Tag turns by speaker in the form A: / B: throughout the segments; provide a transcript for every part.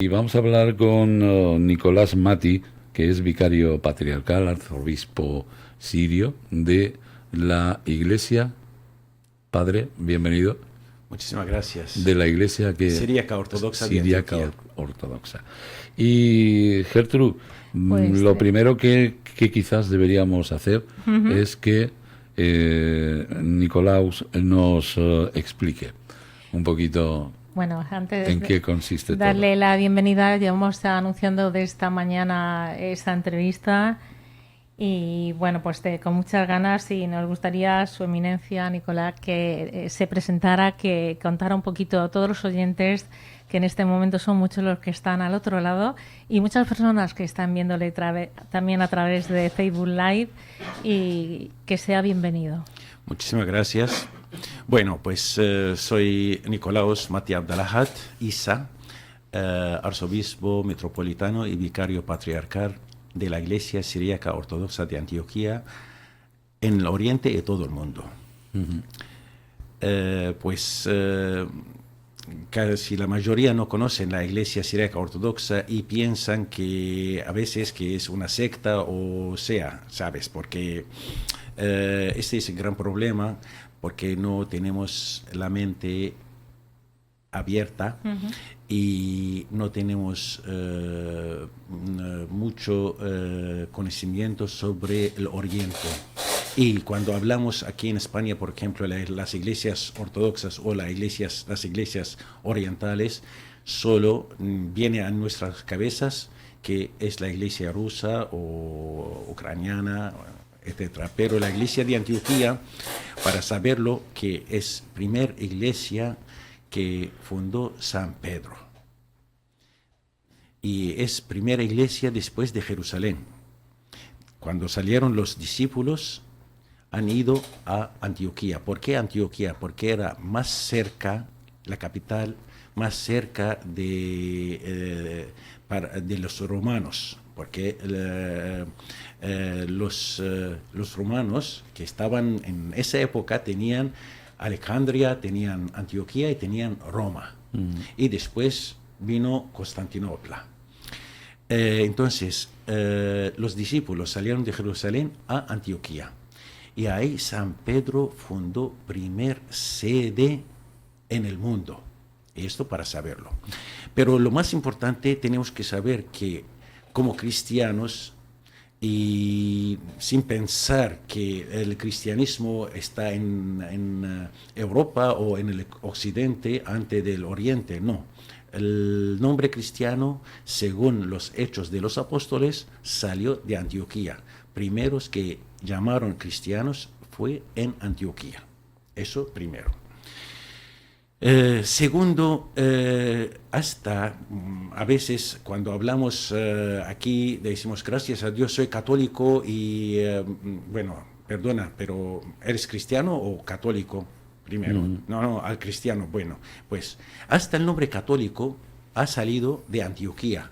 A: Y vamos a hablar con Nicolás Mati, que es vicario patriarcal, arzobispo sirio de la Iglesia, padre, bienvenido,
B: Muchísimas gracias.
A: de la Iglesia que
B: Siríaca Ortodoxa de
A: siríaca
B: Antioquía.
A: ortodoxa. Y Gertrude,
C: Pues
A: lo primero que quizás deberíamos hacer es que Nicolás nos explique un poquito
C: bueno, antes
A: en
C: de
A: qué consiste
C: darle
A: todo.
C: la bienvenida, llevamos anunciando de esta mañana esta entrevista y bueno, pues con muchas ganas y nos gustaría su eminencia, Nicolás, que se presentara, que contara un poquito a todos los oyentes que en este momento son muchos los que están al otro lado y muchas personas que están viéndole también a través de Facebook Live y que sea bienvenido.
B: Muchísimas gracias. Bueno, pues soy Nicolaos Mati Abdalahat Isa, arzobispo metropolitano y vicario patriarcal de la Iglesia Siríaca Ortodoxa de Antioquía en el Oriente y todo el mundo. Casi la mayoría no conocen la Iglesia Siríaca Ortodoxa y piensan que a veces que es una secta o sea, ¿sabes? Porque este es el gran problema, porque no tenemos la mente abierta y no tenemos mucho conocimiento sobre el Oriente. Y cuando hablamos aquí en España, por ejemplo, las iglesias ortodoxas o las iglesias orientales, solo viene a nuestras cabezas que es la iglesia rusa o ucraniana, etcétera. Pero la iglesia de Antioquía, para saberlo, que es primera iglesia que fundó San Pedro. Y es primera iglesia después de Jerusalén. Cuando salieron los discípulos, han ido a Antioquía. ¿Por qué Antioquía? Porque era más cerca, la capital, más cerca de los romanos. Porque los romanos que estaban en esa época tenían Alejandría, tenían Antioquía y tenían Roma. Y después vino Constantinopla. Entonces, los discípulos salieron de Jerusalén a Antioquía. Y ahí San Pedro fundó primer sede en el mundo. Esto para saberlo. Pero lo más importante, tenemos que saber que como cristianos, y sin pensar que el cristianismo está en Europa o en el Occidente antes del Oriente, no. El nombre cristiano, según los Hechos de los Apóstoles, salió de Antioquía. Primeros que llamaron cristianos fue en Antioquía. Eso primero. Segundo, hasta a veces cuando hablamos aquí decimos gracias a Dios soy católico y bueno, perdona, pero ¿eres cristiano o católico primero? No, al cristiano. Bueno, pues hasta el nombre católico ha salido de Antioquía.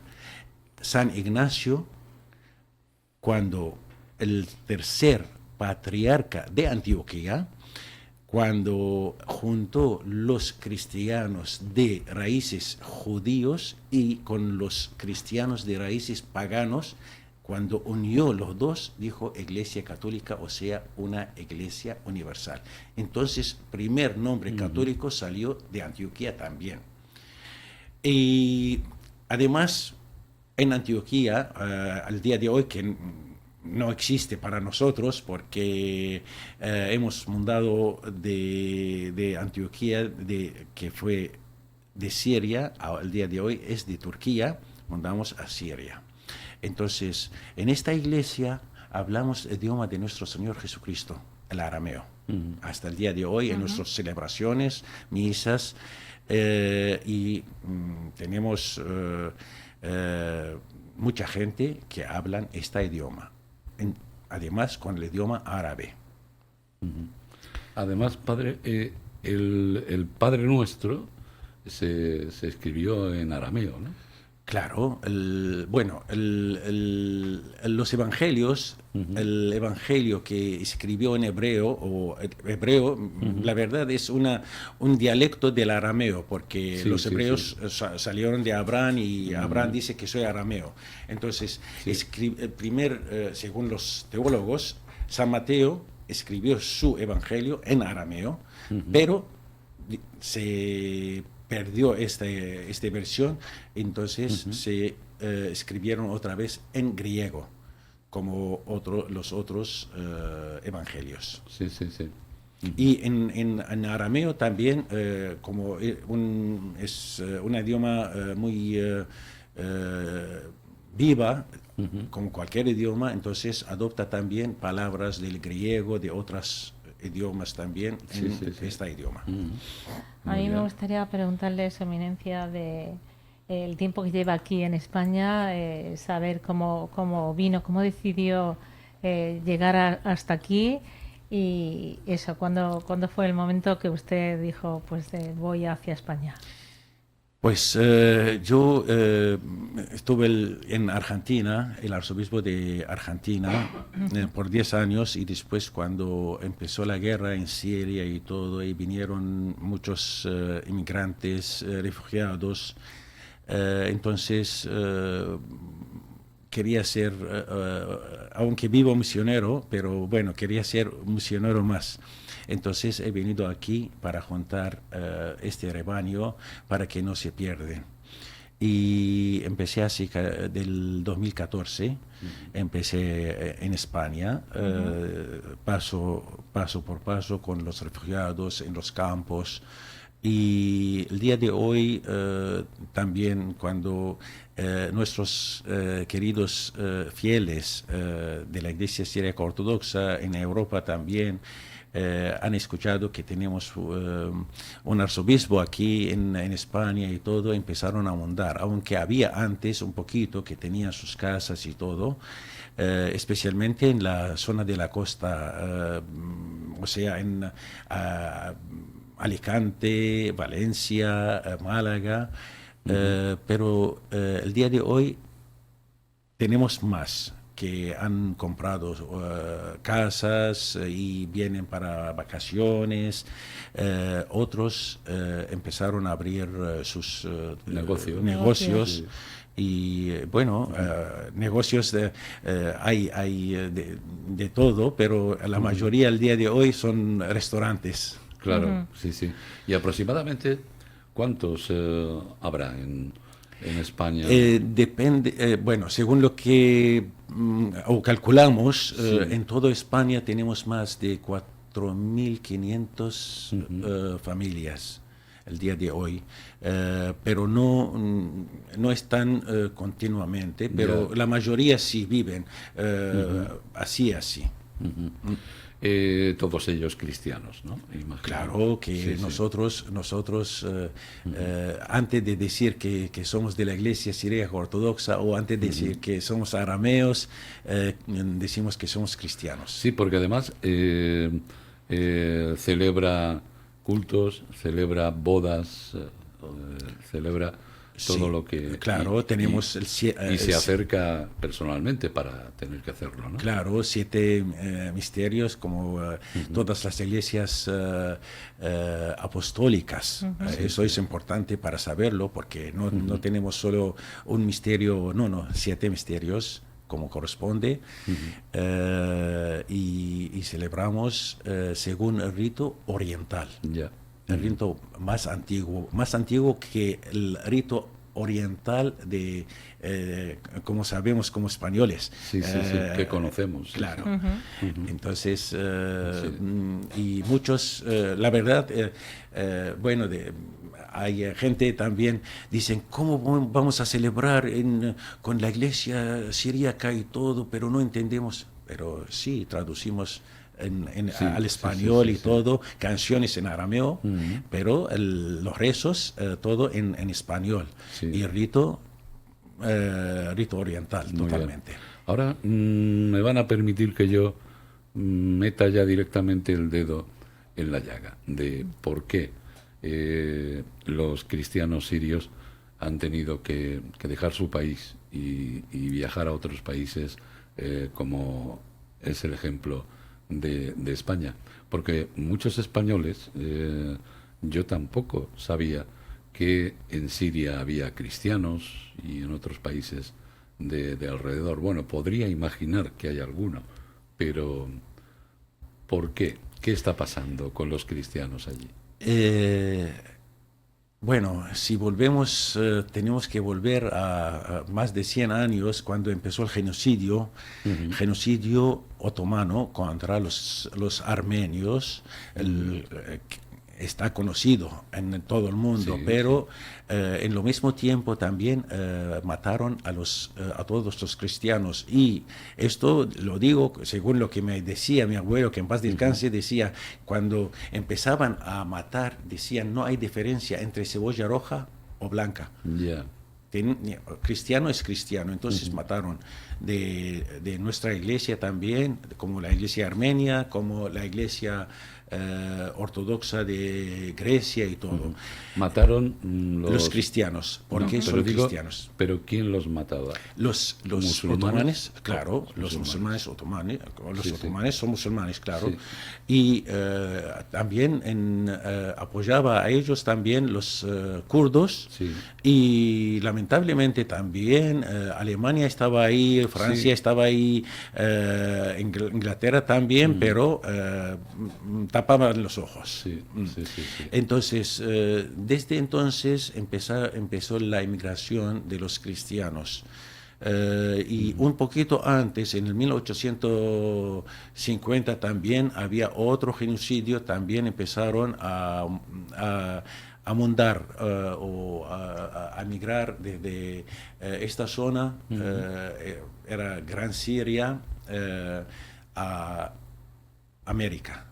B: San Ignacio, cuando el tercer patriarca de Antioquía, cuando juntó los cristianos de raíces judíos y con los cristianos de raíces paganos, cuando unió los dos, dijo Iglesia Católica, o sea, una iglesia universal. Entonces, primer nombre católico salió de Antioquía también. Y además, en Antioquía, al día de hoy, que no existe para nosotros porque hemos mudado de Antioquía, que fue de Siria, al día de hoy es de Turquía, mudamos a Siria. Entonces, en esta iglesia hablamos el idioma de nuestro Señor Jesucristo, el arameo. Hasta el día de hoy, en nuestras celebraciones, misas, y tenemos mucha gente que hablan este idioma. Además con el idioma árabe.
A: Además, padre, el Padre Nuestro se escribió en arameo, ¿no?
B: Claro, los evangelios, el evangelio que escribió en hebreo, la verdad es un dialecto del arameo, porque
A: Sí,
B: los
A: sí,
B: hebreos
A: sí.
B: salieron de Abraham y Abraham dice que soy arameo. Entonces,
A: Sí.
B: según los teólogos, San Mateo escribió su evangelio en arameo, pero se perdió esta versión, entonces se escribieron otra vez en griego, como los otros evangelios.
A: Sí, sí, sí.
B: Y en arameo también, como es un idioma muy viva, como cualquier idioma, entonces adopta también palabras del griego, de otros idiomas también
A: Sí,
B: en
A: sí, sí.
B: este idioma.
C: A
A: Muy
C: mí me
A: bien.
C: gustaría preguntarle, Su Eminencia, de el tiempo que lleva aquí en España, saber cómo vino, cómo decidió llegar hasta aquí y eso, cuándo fue el momento que usted dijo, pues voy hacia España.
B: Pues yo estuve en Argentina, el arzobispo de Argentina, por 10 años y después cuando empezó la guerra en Siria y todo, y vinieron muchos inmigrantes, refugiados, entonces quería ser, aunque vivo misionero, pero bueno, quería ser un misionero más. Entonces he venido aquí para juntar este rebaño para que no se pierden. Y empecé así del 2014, empecé en España, paso por paso con los refugiados en los campos. Y el día de hoy también cuando nuestros queridos fieles de la Iglesia Siríaca Ortodoxa en Europa también han escuchado que tenemos un arzobispo aquí en España y todo, empezaron a mondar, aunque había antes un poquito que tenían sus casas y todo, especialmente en la zona de la costa, o sea, en Alicante, Valencia, Málaga, pero el día de hoy tenemos más que han comprado casas y vienen para vacaciones. Otros empezaron a abrir sus
A: Negocio.
B: negocios.
A: Sí.
B: Y bueno, negocios hay de todo, pero la mayoría al día de hoy son restaurantes.
A: Claro, sí, sí. Y aproximadamente, ¿cuántos habrá en España?
B: Depende, bueno, según lo que o calculamos,
A: Sí.
B: en toda España tenemos más de 4.500 familias el día de hoy, pero no están continuamente, pero
A: Ya.
B: la mayoría sí viven así.
A: Todos ellos cristianos, ¿no? Imagino.
B: Claro que
A: Sí, sí.
B: nosotros antes de decir que somos de la Iglesia Siríaca Ortodoxa o antes de decir que somos arameos, decimos que somos cristianos.
A: Sí, porque además celebra cultos, celebra bodas, celebra todo
B: Sí,
A: lo que...
B: claro, tenemos
A: y se acerca personalmente para tener que hacerlo, ¿no?
B: claro, 7 misterios como todas las iglesias apostólicas. Eso es importante para saberlo porque no tenemos solo un misterio, no, 7 misterios como corresponde y celebramos según el rito oriental.
A: Ya.
B: El rito más antiguo que el rito oriental de, como sabemos como españoles.
A: Sí, sí, sí, que conocemos. Sí,
B: Claro.
A: sí.
B: Entonces, y muchos, la verdad, bueno, hay gente también, dicen, ¿cómo vamos a celebrar con la iglesia siríaca y todo? Pero no entendemos. Pero sí, traducimos
A: Sí,
B: al
A: sí,
B: español
A: sí,
B: y
A: sí.
B: todo, canciones en arameo, pero los rezos, todo en español.
A: Sí.
B: Y rito oriental,
A: Muy
B: totalmente.
A: bien. Ahora me van a permitir que yo meta ya directamente el dedo en la llaga de por qué los cristianos sirios han tenido que dejar su país y viajar a otros países, como es el ejemplo de España. Porque muchos españoles, yo tampoco sabía que en Siria había cristianos y en otros países de alrededor. Bueno, podría imaginar que hay alguno, pero ¿por qué? ¿Qué está pasando con los cristianos allí?
B: Bueno, si volvemos, tenemos que volver a más de 100 años cuando empezó el genocidio otomano contra los armenios. Está conocido en todo el mundo,
A: Sí,
B: pero en lo mismo tiempo también mataron a todos los cristianos. Y esto lo digo según lo que me decía mi abuelo, que en paz descanse, decía, cuando empezaban a matar, decían, no hay diferencia entre cebolla roja o blanca.
A: Ya.
B: Cristiano es cristiano, entonces mataron de nuestra iglesia también, como la iglesia armenia, como la iglesia ortodoxa de Grecia y todo.
A: Mataron
B: Los cristianos, porque
A: No,
B: son
A: pero digo,
B: cristianos.
A: ¿pero quién los mataba?
B: Los
A: ¿Musulmanes?
B: otomanes, claro, los
A: Musulmanes.
B: musulmanes otomanes, los
A: Sí, sí.
B: otomanes son musulmanes, claro.
A: Sí.
B: Y también apoyaba a ellos también los kurdos.
A: Sí.
B: Y lamentablemente también Alemania estaba ahí, Francia
A: Sí.
B: estaba ahí, Inglaterra también, pero tapaban los ojos.
A: Sí, sí, sí, sí.
B: Entonces, desde entonces empezó la inmigración de los cristianos. Y un poquito antes, en el 1850 también había otro genocidio, también empezaron a mudar o a migrar desde esta zona, era Gran Siria, a América.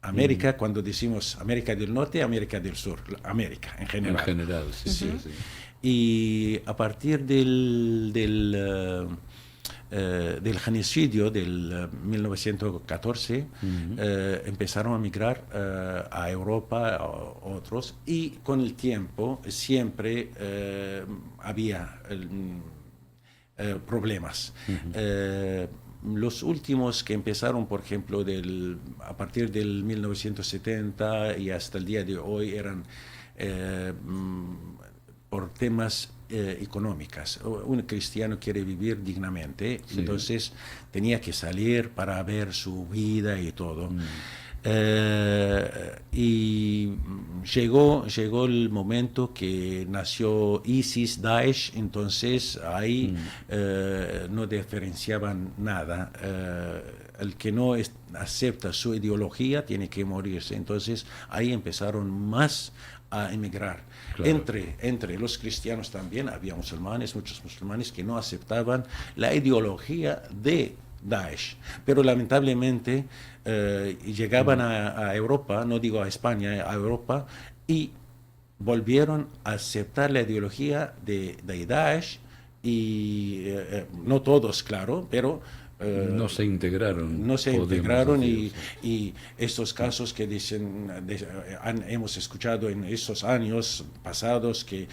B: América, cuando decimos América del Norte, América del Sur, América en general.
A: En general, sí, sí, sí.
B: Y a partir del genocidio del 1914, empezaron a migrar a Europa, a otros, y con el tiempo siempre había problemas. Los últimos que empezaron, por ejemplo, a partir del 1970 y hasta el día de hoy, eran por temas económicos. Un cristiano quiere vivir dignamente,
A: Sí.
B: entonces tenía que salir para ver su vida y todo. Y llegó el momento que nació ISIS, Daesh, entonces ahí no diferenciaban nada. El que no acepta su ideología tiene que morirse. Entonces ahí empezaron más a emigrar.
A: Claro.
B: Entre los cristianos también había musulmanes, muchos musulmanes que no aceptaban la ideología de Daesh, pero lamentablemente llegaban a Europa, no digo a España, a Europa, y volvieron a aceptar la ideología de Daesh, y no todos, claro, pero
A: No se integraron.
B: no se
A: podemos
B: integraron,
A: decir,
B: y estos casos que dicen, hemos escuchado en estos años pasados, que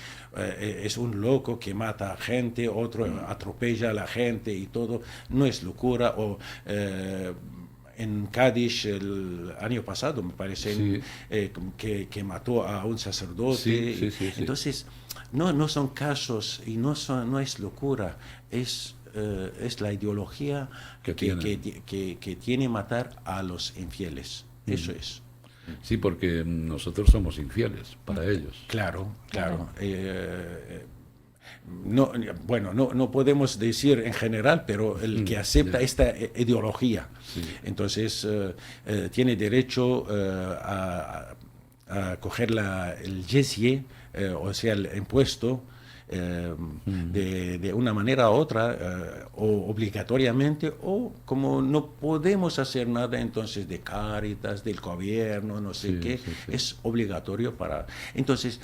B: es un loco que mata a gente, otro atropella a la gente y todo, no es locura. O en Cádiz el año pasado, me parece,
A: Sí.
B: que mató a un sacerdote.
A: Sí, sí, sí, sí.
B: Entonces, no son casos y no es locura, es la ideología
A: Que
B: que tiene matar a los infieles. Eso es.
A: Sí, porque nosotros somos infieles para ellos.
B: Claro. No, bueno, no podemos decir en general, pero el que acepta esta ideología,
A: Sí.
B: entonces tiene derecho a coger el jizye, o sea, el impuesto, de una manera u otra, o obligatoriamente, o como no podemos hacer nada, entonces de Cáritas, del gobierno, no sé
A: Sí,
B: qué,
A: sí, sí.
B: es obligatorio para... Entonces,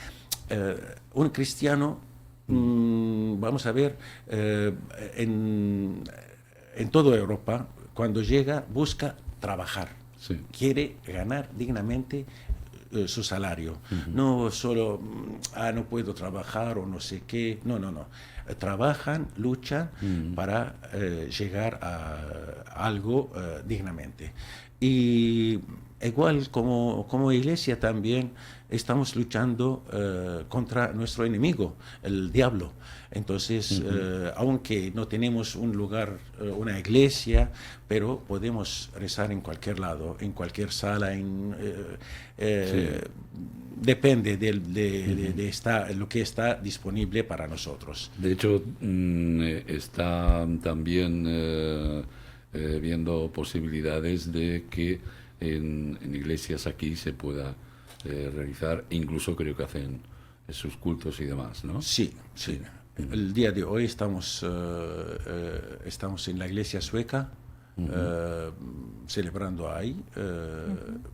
B: un cristiano, vamos a ver, en toda Europa, cuando llega, busca trabajar,
A: Sí.
B: quiere ganar dignamente su salario. No solo, no puedo trabajar o no sé qué. No, no, no. Trabajan, luchan para llegar a algo dignamente. Y igual como iglesia también estamos luchando contra nuestro enemigo, el diablo. Entonces, aunque no tenemos un lugar, una iglesia, pero podemos rezar en cualquier lado, en cualquier sala, depende de lo que está disponible para nosotros.
A: De hecho, está también viendo posibilidades de que en iglesias aquí se pueda realizar, incluso creo que hacen sus cultos y demás, ¿no?
B: Sí, sí. El día de hoy estamos en la iglesia sueca, celebrando ahí,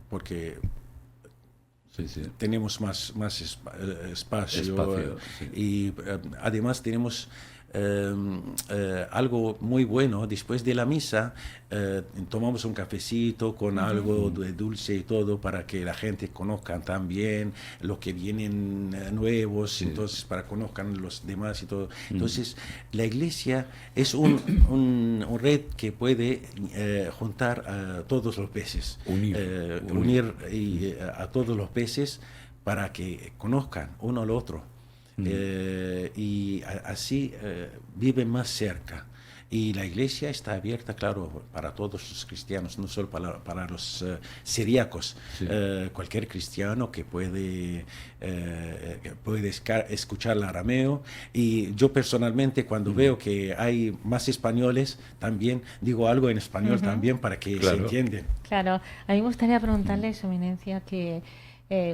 B: porque tenemos más espacio
A: sí.
B: Y además tenemos algo muy bueno. Después de la misa tomamos un cafecito con algo de dulce y todo para que la gente conozca también los que vienen nuevos, entonces para conozcan los demás y todo. Entonces la iglesia es un red que puede juntar a todos los peces, unir a todos los peces para que conozcan uno al otro. Y así viven más cerca. Y la iglesia está abierta, claro, para todos los cristianos, no solo para los siríacos. Cualquier cristiano que puede escuchar el arameo. Y yo personalmente, cuando veo que hay más españoles, también digo algo en español también para que se entiendan.
C: Claro, a mí me gustaría preguntarle, Su Eminencia, que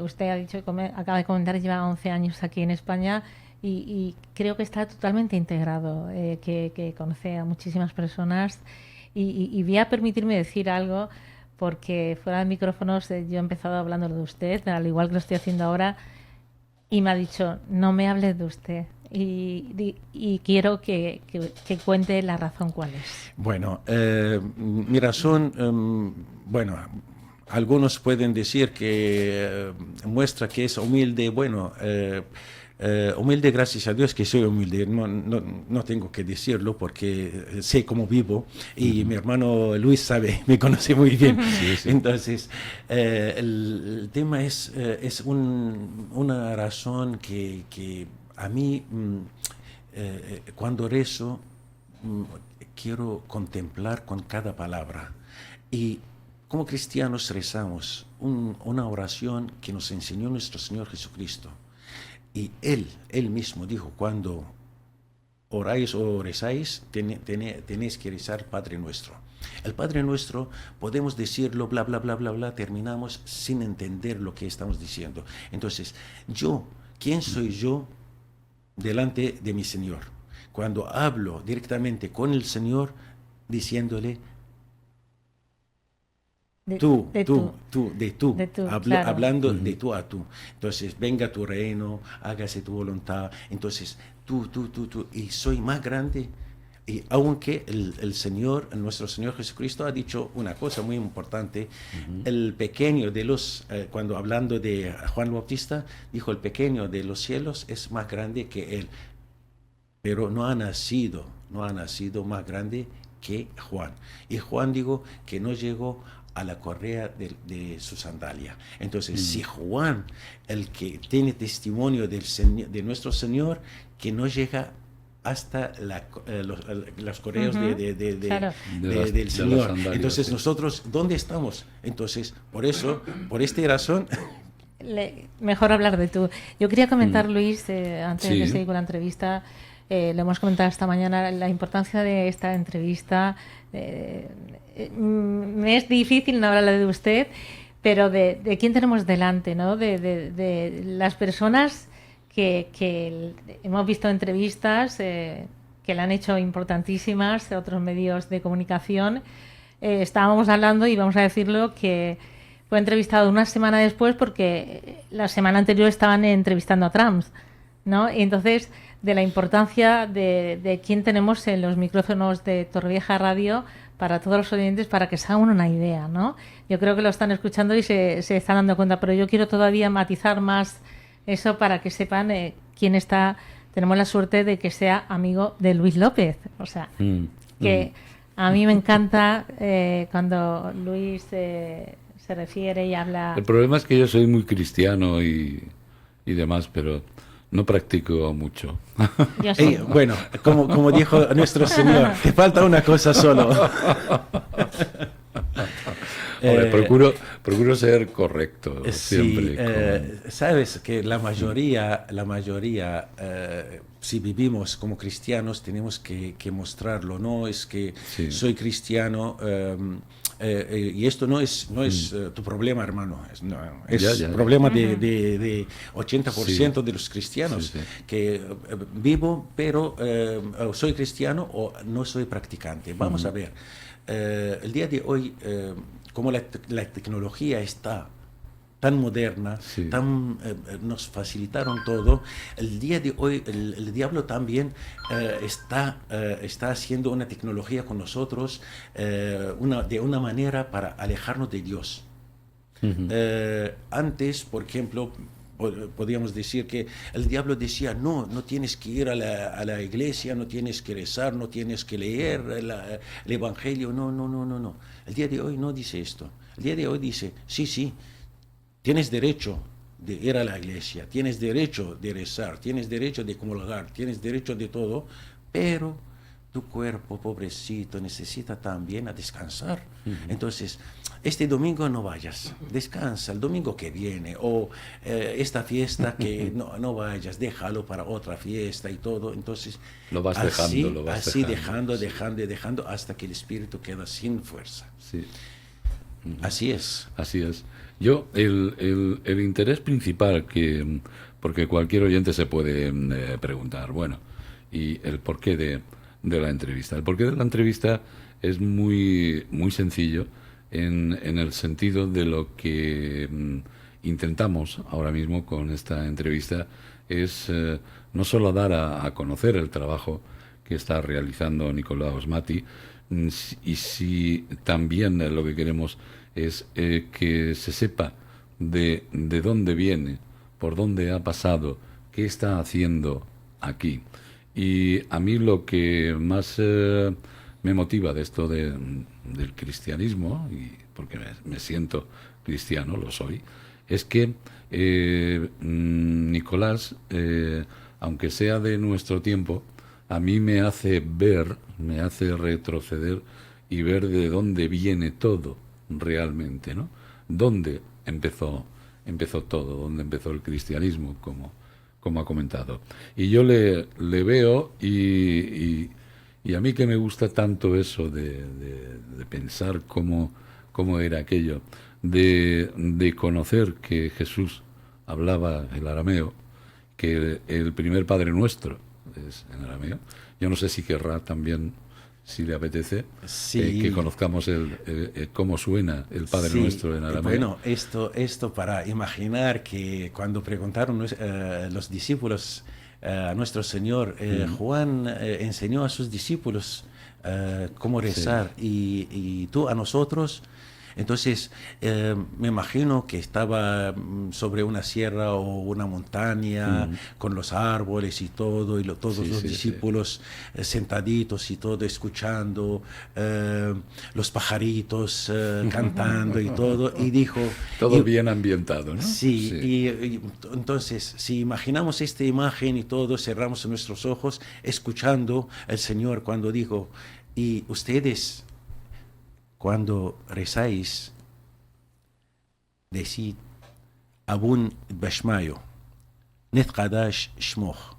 C: usted ha dicho, acaba de comentar, lleva 11 años aquí en España y creo que está totalmente integrado, que conoce a muchísimas personas y voy a permitirme decir algo porque fuera de micrófonos yo he empezado hablando de usted, al igual que lo estoy haciendo ahora, y me ha dicho, no me hables de usted. Y quiero que cuente la razón cuál es.
B: Bueno, mi razón, algunos pueden decir que muestra que es humilde. Bueno, humilde, gracias a Dios que soy humilde. No tengo que decirlo porque sé cómo vivo y mi hermano Luis me conoce muy bien. Entonces, el tema es una razón que a mí, cuando rezo, quiero contemplar con cada palabra. Y como cristianos rezamos una oración que nos enseñó nuestro Señor Jesucristo. Y Él mismo dijo, cuando oráis o rezáis, tenéis que rezar Padre Nuestro. El Padre Nuestro, podemos decirlo, bla, bla, bla, bla, bla, terminamos sin entender lo que estamos diciendo. Entonces, ¿quién soy yo delante de mi Señor? Cuando hablo directamente con el Señor, diciéndole, hablando de tú a tú. Entonces, venga tu reino, hágase tu voluntad. Entonces, tú, y soy más grande. Y aunque el Señor, nuestro Señor Jesucristo ha dicho una cosa muy importante, el pequeño de cuando hablando de Juan Bautista, dijo, el pequeño de los cielos es más grande que él. Pero no ha nacido más grande que Juan. Y Juan dijo que no llegó a la correa de su sandalia. Entonces, si Juan, el que tiene testimonio de nuestro Señor, que no llega hasta las correas del Señor. Entonces, nosotros, ¿dónde estamos? Entonces, por esta razón...
C: Mejor hablar de tú. Yo quería comentar, Luis, antes de seguir con la entrevista, lo hemos comentado esta mañana, la importancia de esta entrevista. Me es difícil no hablar de usted, pero de quién tenemos delante, ¿no? De las personas que hemos visto entrevistas que le han hecho importantísimas a otros medios de comunicación. Estábamos hablando, y vamos a decirlo, que fue entrevistado una semana después porque la semana anterior estaban entrevistando a Trump, ¿no? Y entonces, de la importancia de quién tenemos en los micrófonos de Torrevieja Radio para todos los oyentes, para que se hagan una idea, ¿no? Yo creo que lo están escuchando y se están dando cuenta, pero yo quiero todavía matizar más eso para que sepan quién está. Tenemos la suerte de que sea amigo de Luis López, o sea, que a mí me encanta cuando Luis se refiere y habla.
A: El problema es que yo soy muy cristiano y demás, pero no practico mucho.
C: Yo sí.
B: Bueno, como dijo nuestro Señor, te falta una cosa solo.
A: Hombre, procuro ser correcto siempre.
B: Sabes que la mayoría, si vivimos como cristianos, tenemos que mostrarlo, ¿no? Es que soy cristiano. Y esto no es tu problema, hermano. Es problema de 80% de los cristianos. Que vivo, pero soy cristiano o no soy practicante. Vamos a ver. El día de hoy, como la tecnología está tan moderna, nos facilitaron todo. El día de hoy, el diablo también está haciendo una tecnología con nosotros de una manera para alejarnos de Dios. Antes, por ejemplo, podríamos decir que el diablo decía, no tienes que ir a la iglesia, no tienes que rezar, no tienes que leer el Evangelio. No. El día de hoy no dice esto. El día de hoy dice, sí, tienes derecho de ir a la iglesia, tienes derecho de rezar, tienes derecho de comulgar, tienes derecho de todo, pero tu cuerpo, pobrecito, necesita también a descansar. Entonces, este domingo no vayas, descansa el domingo que viene, o esta fiesta que no vayas, déjalo para otra fiesta y todo. Entonces,
A: lo vas
B: dejando hasta que el espíritu queda sin fuerza.
A: Sí.
B: Así es.
A: Así es. Yo, el interés principal porque cualquier oyente se puede preguntar, bueno, y el porqué de la entrevista. El porqué de la entrevista es muy, muy sencillo en el sentido de lo que intentamos ahora mismo con esta entrevista es no solo dar a conocer el trabajo que está realizando Nicolaos Mati, y si también lo que queremos es que se sepa de dónde viene, por dónde ha pasado, qué está haciendo aquí. Y a mí lo que más me motiva de esto del cristianismo, y porque me siento cristiano, lo soy, es que Nicolás, aunque sea de nuestro tiempo, a mí me hace retroceder y ver de dónde viene todo realmente, ¿no? ¿Dónde empezó todo? ¿Dónde empezó el cristianismo? Como ha comentado. Y yo le veo y a mí que me gusta tanto eso de pensar cómo era aquello, de conocer que Jesús hablaba el arameo, que el primer Padre Nuestro es en arameo. Yo no sé si querrá también, si le apetece, que conozcamos cómo suena el Padre Nuestro en arameo.
B: Bueno, esto para imaginar que cuando preguntaron los discípulos a nuestro Señor, Juan enseñó a sus discípulos cómo rezar, y tú a nosotros. Entonces, me imagino que estaba sobre una sierra o una montaña con los árboles y todo, y todos los discípulos sentaditos y todo, escuchando los pajaritos cantando y todo, y dijo...
A: Todo bien ambientado, ¿no?
B: Sí. Y entonces, si imaginamos esta imagen y todo, cerramos nuestros ojos, escuchando al Señor cuando dijo, y ustedes... Cuando rezáis, decid, Abun Bashmayo, Netqadash Shmoch,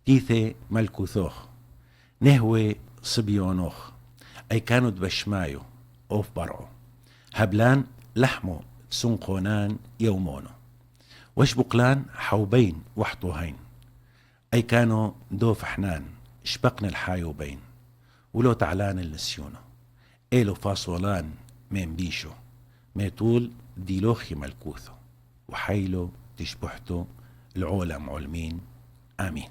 B: Tithe Malkuthoch, Nehwe Sibionoch, Aikanut Bashmayo, Of Baro, Hablan Lahmo Tsunqonan Yaumono, Washbuklan Haubain Wahtuhain, Aikano Dof Hnan, Shbaqna Alhayobain, Ulo Ta'lan El-Nisyono. Elo fasolán membillo, metul diloji malcuzo, وحيلو تشبحتو العولم علمين آمين.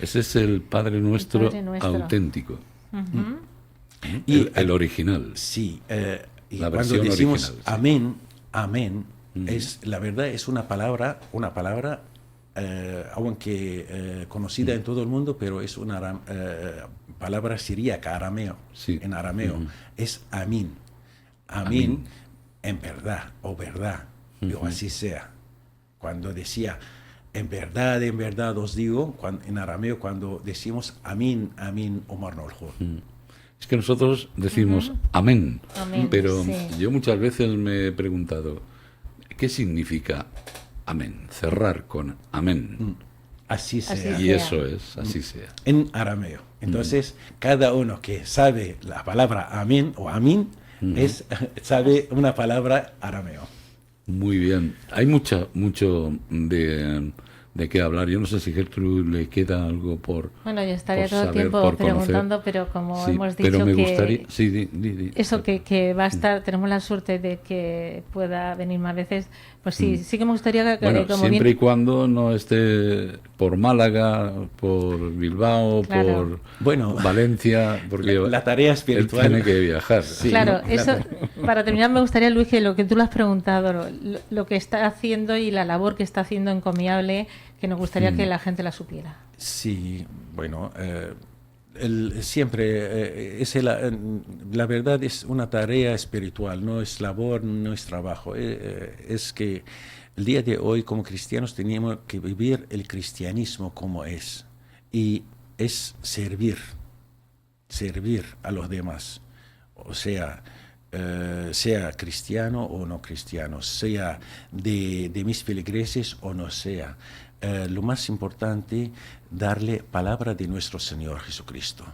A: Ese es el Padre Nuestro, auténtico.
B: Y
A: El original.
B: sí, y
A: La
B: cuando
A: versión
B: decimos
A: original, sí.
B: amén, amén, la verdad es una palabra, aunque conocida en todo el mundo, pero es una palabra siríaca, arameo,
A: Sí.
B: en arameo, es amín. Amín,
A: Amín.
B: en verdad, o verdad, o así sea. Cuando decía, en verdad os digo, en arameo, cuando decimos amín, amín, Omar Noljo.
A: Es que nosotros decimos amén,
C: Amén,
A: pero
C: sí.
A: yo muchas veces me he preguntado, ¿qué significa amén? Cerrar con amén.
B: Así sea.
C: Así
A: Y
C: sea.
A: eso es, así sea.
B: En arameo. Entonces, cada uno que sabe la palabra amén o amín, sabe una palabra arameo.
A: Muy bien. Hay mucho de qué hablar. Yo no sé si Gertrude le queda algo por
C: Bueno, yo estaría
A: por
C: todo el
A: saber,
C: tiempo
A: por conocer.
C: preguntando, pero como
A: Sí,
C: hemos dicho
A: pero me
C: que
A: gustaría... Sí, di.
C: eso que va a estar, tenemos la suerte de que pueda venir más veces, pues sí que me gustaría que,
A: Bueno,
C: como
A: siempre
C: bien,
A: y cuando no esté por Málaga, por Bilbao,
C: Claro.
B: Bueno,
A: por Valencia, porque
B: la tarea espiritual.
A: él tiene que viajar.
B: Sí,
C: claro,
B: ¿no?
C: eso, para terminar me gustaría, Luis, que lo que tú le has preguntado, lo que está haciendo y la labor que está haciendo encomiable, que nos gustaría que la gente la supiera.
B: Sí, bueno, siempre la verdad es una tarea espiritual, no es labor, no es trabajo. Es que el día de hoy como cristianos tenemos que vivir el cristianismo como es, y es servir a los demás. O sea, sea cristiano o no cristiano, sea de mis feligreses o no sea. Lo más importante, darle palabra de nuestro Señor Jesucristo.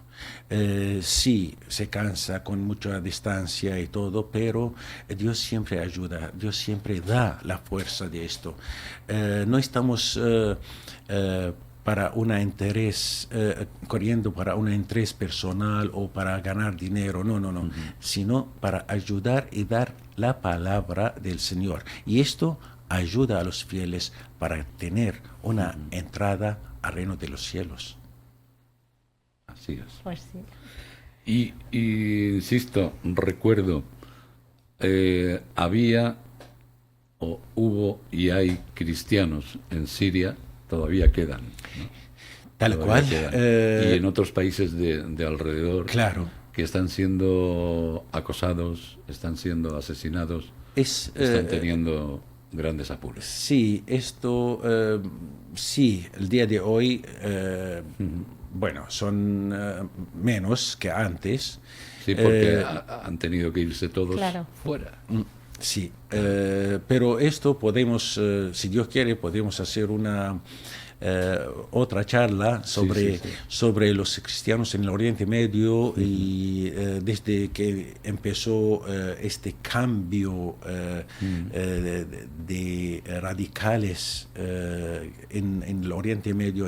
B: Sí, se cansa con mucha distancia y todo, pero Dios siempre ayuda, Dios siempre da la fuerza de esto. No estamos para un interés, corriendo para un interés personal o para ganar dinero, no, sino para ayudar y dar la palabra del Señor. Y esto ayuda a los fieles para tener una entrada al reino de los cielos.
A: Así es.
C: Pues sí.
A: Y insisto, recuerdo, había o hubo y hay cristianos en Siria, todavía quedan, ¿no?
B: Tal
A: Todavía
B: cual.
A: quedan. Y en otros países de alrededor,
B: Claro.
A: que están siendo acosados, están siendo asesinados, están teniendo grandes apuros.
B: Sí, esto, sí, el día de hoy, bueno, son menos que antes.
A: Sí, porque han tenido que irse todos
C: Claro.
A: fuera.
B: Sí, pero esto podemos, si Dios quiere, podemos hacer una otra charla sobre, sobre los cristianos en el Oriente Medio y desde que empezó este cambio de radicales en el Oriente Medio,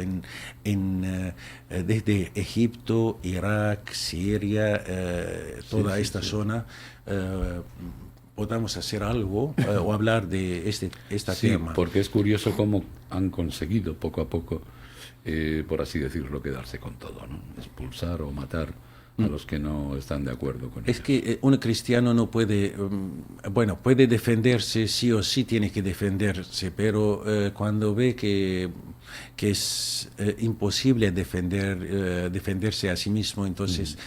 B: desde Egipto, Irak, Siria, toda esta zona. Podamos hacer algo o hablar de este tema.
A: Porque es curioso cómo han conseguido poco a poco, por así decirlo, quedarse con todo, ¿no? Expulsar o matar a los que no están de acuerdo con ellos.
B: Es que un cristiano no puede, bueno, puede defenderse, sí o sí tiene que defenderse, pero cuando ve que es imposible defenderse a sí mismo, entonces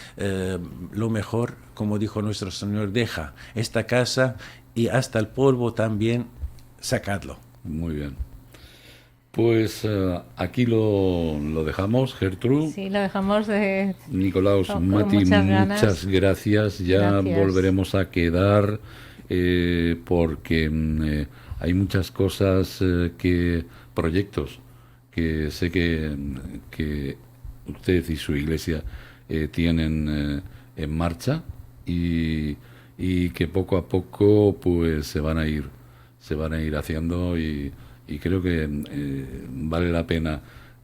B: lo mejor, como dijo nuestro Señor, deja esta casa y hasta el polvo también sacadlo.
A: Muy bien. Pues aquí lo dejamos, Gertrude.
C: Sí, lo dejamos de...
A: Nicolaus,
C: con
A: Mati,
C: muchas ganas.
A: muchas gracias. Ya
C: Gracias.
A: volveremos a quedar porque hay muchas cosas, proyectos que sé que usted y su iglesia tienen en marcha y que poco a poco pues se van a ir haciendo y creo que vale la pena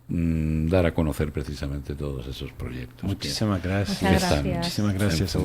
A: dar a conocer precisamente todos esos proyectos.
B: Muchísimas gracias.
C: Muchas gracias.
B: Muchísimas gracias a